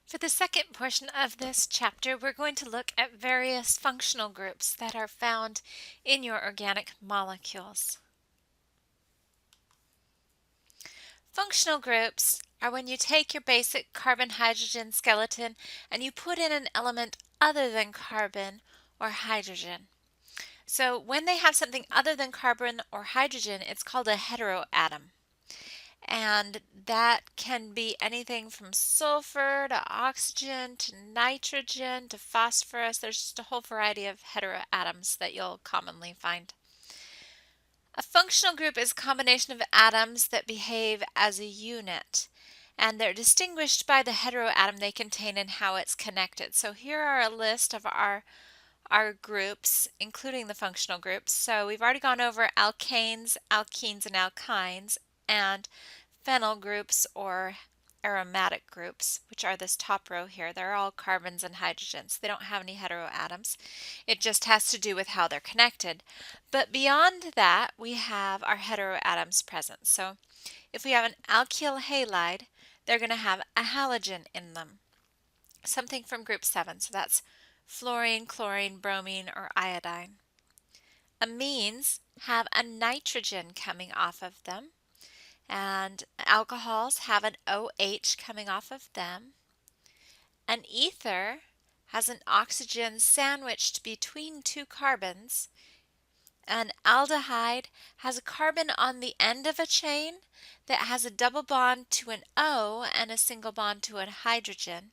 For the second portion of this chapter, we're going to look at various functional groups that are found in your organic molecules. Functional groups are when you take your basic carbon-hydrogen skeleton and you put in an element other than carbon or hydrogen. So when they have something other than carbon or hydrogen, it's called a heteroatom. And that can be anything from sulfur to oxygen to nitrogen to phosphorus. There's just a whole variety of heteroatoms that you'll commonly find. A functional group is a combination of atoms that behave as a unit, and they're distinguished by the heteroatom they contain and how it's connected. So here are a list of our groups, including the functional groups. So we've already gone over alkanes, alkenes, and alkynes, and phenyl groups or aromatic groups, which are this top row here. They're all carbons and hydrogens. They don't have any heteroatoms. It just has to do with how they're connected. But beyond that, we have our heteroatoms present. So if we have an alkyl halide, they're going to have a halogen in them, something from group 7. So that's fluorine, chlorine, bromine, or iodine. Amines have a nitrogen coming off of them, and alcohols have an OH coming off of them. An ether has an oxygen sandwiched between two carbons. An aldehyde has a carbon on the end of a chain that has a double bond to an O and a single bond to a hydrogen.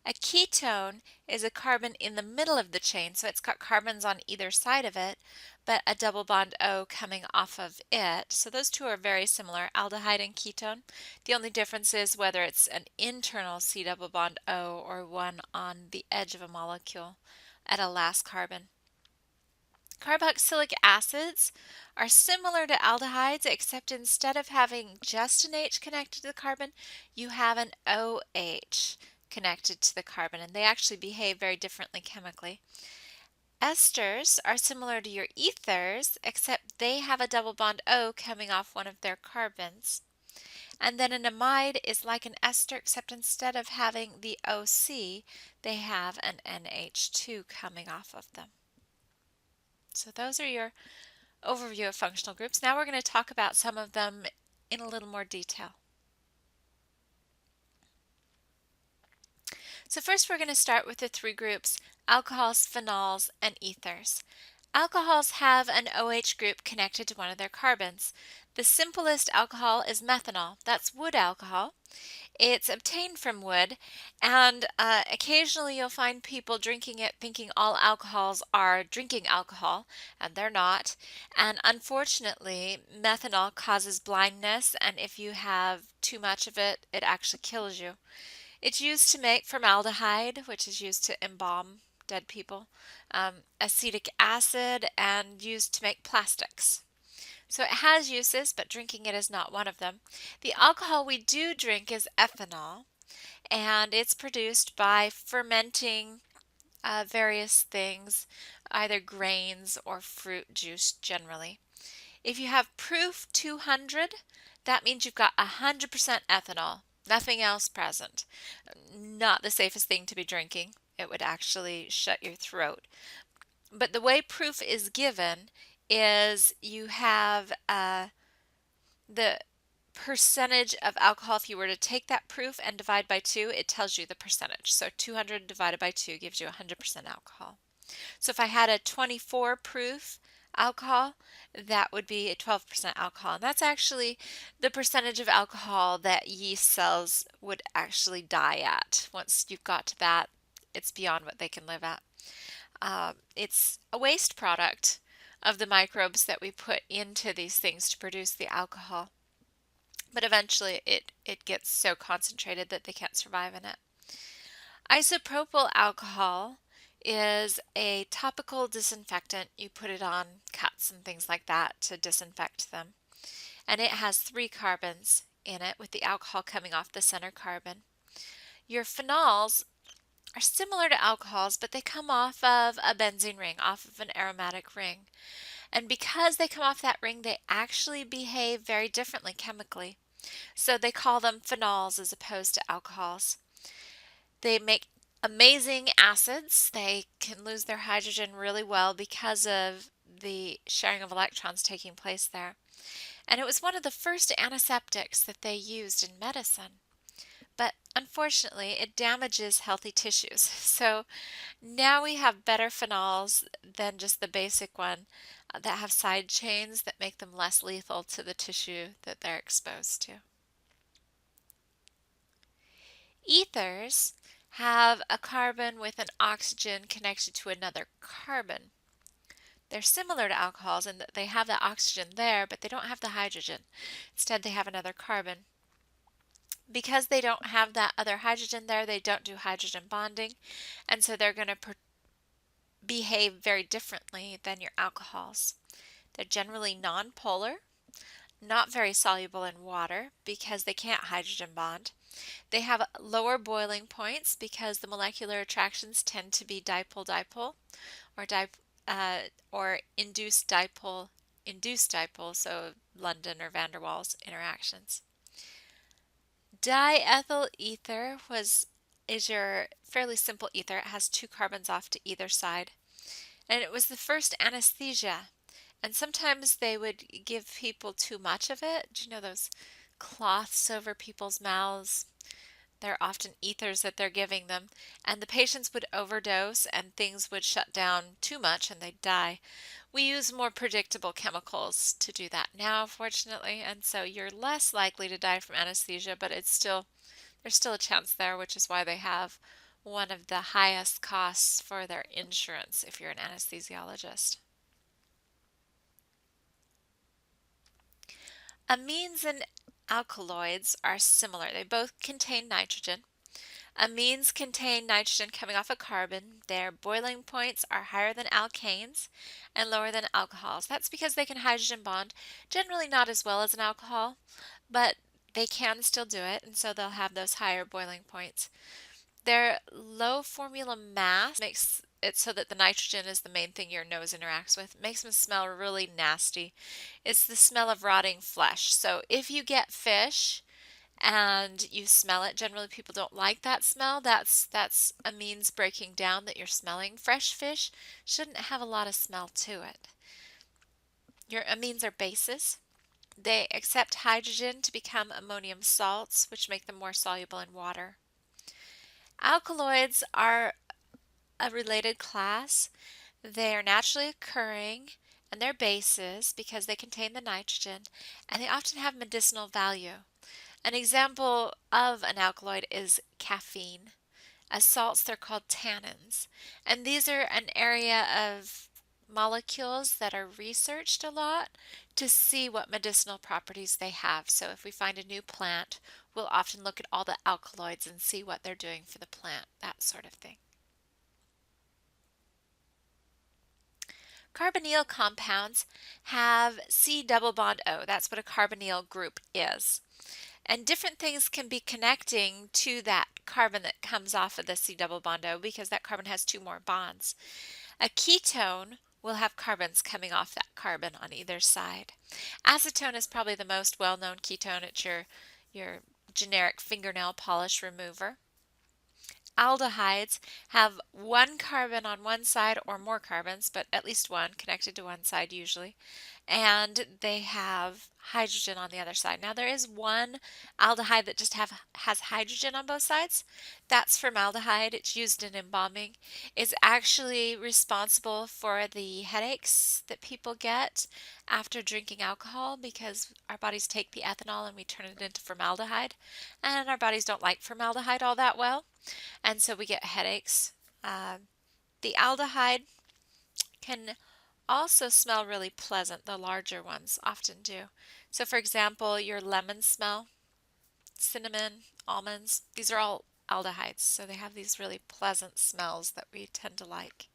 A ketone is a carbon in the middle of the chain, so it's got carbons on either side of it, but a double bond O coming off of it. So those two are very similar, aldehyde and ketone. The only difference is whether it's an internal C double bond O or one on the edge of a molecule at a last carbon. Carboxylic acids are similar to aldehydes, except instead of having just an H connected to the carbon, you have an OH connected to the carbon, and they actually behave very differently chemically. Esters are similar to your ethers, except they have a double bond O coming off one of their carbons. And then an amide is like an ester, except instead of having the OC, they have an NH2 coming off of them. So those are your overview of functional groups. Now we're going to talk about some of them in a little more detail. So first we're going to start with the three groups, alcohols, phenols, and ethers. Alcohols have an OH group connected to one of their carbons. The simplest alcohol is methanol. That's wood alcohol. It's obtained from wood, and occasionally you'll find people drinking it thinking all alcohols are drinking alcohol, and they're not. And unfortunately, methanol causes blindness, and if you have too much of it, it actually kills you. It's used to make formaldehyde, which is used to embalm dead people, acetic acid, and used to make plastics. So it has uses, but drinking it is not one of them. The alcohol we do drink is ethanol, and it's produced by fermenting various things, either grains or fruit juice generally. If you have proof 200, that means you've got 100% ethanol, nothing else present. Not the safest thing to be drinking. It would actually shut your throat. But the way proof is given is you have the percentage of alcohol. If you were to take that proof and divide by 2, it tells you the percentage. So 200 divided by 2 gives you 100% alcohol. So if I had a 24 proof alcohol, that would be a 12% alcohol. And that's actually the percentage of alcohol that yeast cells would actually die at. Once you've got to that, it's beyond what they can live at. It's a waste product of the microbes that we put into these things to produce the alcohol. But eventually it gets so concentrated that they can't survive in it. Isopropyl alcohol is a topical disinfectant. You put it on cuts and things like that to disinfect them. And it has 3 carbons in it, with the alcohol coming off the center carbon. Your phenols are similar to alcohols, but they come off of a benzene ring, off of an aromatic ring. And because they come off that ring, they actually behave very differently chemically. So they call them phenols as opposed to alcohols. They make amazing acids. They can lose their hydrogen really well because of the sharing of electrons taking place there. And it was one of the first antiseptics that they used in medicine. But unfortunately, it damages healthy tissues. So now we have better phenols than just the basic one that have side chains that make them less lethal to the tissue that they're exposed to. Ethers have a carbon with an oxygen connected to another carbon. They're similar to alcohols in that they have the oxygen there, but they don't have the hydrogen. Instead, they have another carbon. Because they don't have that other hydrogen there, they don't do hydrogen bonding, and so they're going to behave very differently than your alcohols. They're generally nonpolar, not very soluble in water because they can't hydrogen bond. They have lower boiling points because the molecular attractions tend to be dipole-dipole or induced dipole, so London or van der Waals interactions. Diethyl ether is your fairly simple ether. It has 2 carbons off to either side. And it was the first anesthesia. And sometimes they would give people too much of it. Do you know those cloths over people's mouths? They're often ethers that they're giving them. And the patients would overdose and things would shut down too much and they'd die. We use more predictable chemicals to do that now, fortunately, and so you're less likely to die from anesthesia, but there's still a chance there, which is why they have one of the highest costs for their insurance if you're an anesthesiologist. Amines and alkaloids are similar. They both contain nitrogen. Amines contain nitrogen coming off a carbon. Their boiling points are higher than alkanes and lower than alcohols. That's because they can hydrogen bond, generally not as well as an alcohol, but they can still do it, and so they'll have those higher boiling points. Their low formula mass makes it so that the nitrogen is the main thing your nose interacts with. It makes them smell really nasty. It's the smell of rotting flesh. So if you get fish and you smell it, generally people don't like that smell. That's amines breaking down that you're smelling. Fresh fish shouldn't have a lot of smell to it. Your amines are bases. They accept hydrogen to become ammonium salts, which make them more soluble in water. Alkaloids are a related class. They are naturally occurring and they're bases because they contain the nitrogen, and they often have medicinal value. An example of an alkaloid is caffeine. As salts, they're called tannins. And these are an area of molecules that are researched a lot to see what medicinal properties they have. So if we find a new plant, we'll often look at all the alkaloids and see what they're doing for the plant, that sort of thing. Carbonyl compounds have C double bond O. That's what a carbonyl group is. And different things can be connecting to that carbon that comes off of the C double bond O because that carbon has 2 more bonds. A ketone will have carbons coming off that carbon on either side. Acetone is probably the most well-known ketone. It's your generic fingernail polish remover. Aldehydes have 1 carbon on one side or more carbons, but at least 1 connected to one side usually, and they have hydrogen on the other side. Now there is one aldehyde that just has hydrogen on both sides. That's formaldehyde. It's used in embalming. It's actually responsible for the headaches that people get after drinking alcohol because our bodies take the ethanol and we turn it into formaldehyde, and our bodies don't like formaldehyde all that well. And so we get headaches. The aldehyde can also smell really pleasant. The larger ones often do. So for example, your lemon smell, cinnamon, almonds, these are all aldehydes. So they have these really pleasant smells that we tend to like.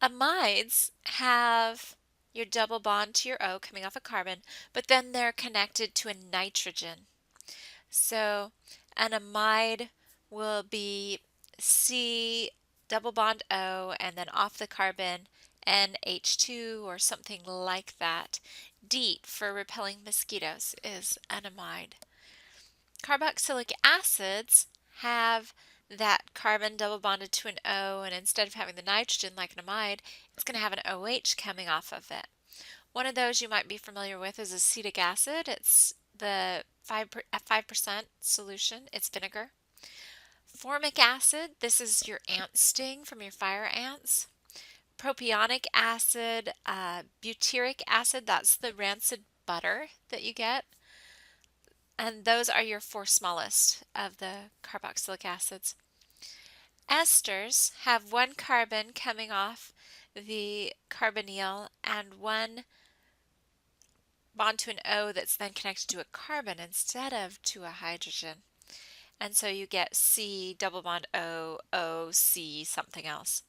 Amides have your double bond to your O coming off a carbon, but then they're connected to a nitrogen. So an amide will be C double bond O and then off the carbon NH2 or something like that. DEET for repelling mosquitoes is an amide. Carboxylic acids have that carbon double bonded to an O, and instead of having the nitrogen like an amide, it's going to have an OH coming off of it. One of those you might be familiar with is acetic acid. It's the 5% solution. It's vinegar. Formic acid, this is your ant sting from your fire ants. Propionic acid, butyric acid, that's the rancid butter that you get. And those are your four smallest of the carboxylic acids. Esters have one carbon coming off the carbonyl and one bond to an O that's then connected to a carbon instead of to a hydrogen. And so you get C double bond O, O, C, something else.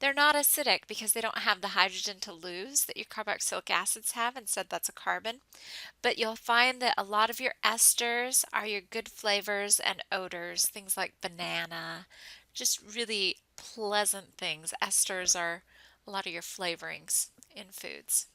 They're not acidic because they don't have the hydrogen to lose that your carboxylic acids have. Instead, that's a carbon. But you'll find that a lot of your esters are your good flavors and odors, things like banana, just really pleasant things. Esters are a lot of your flavorings in foods.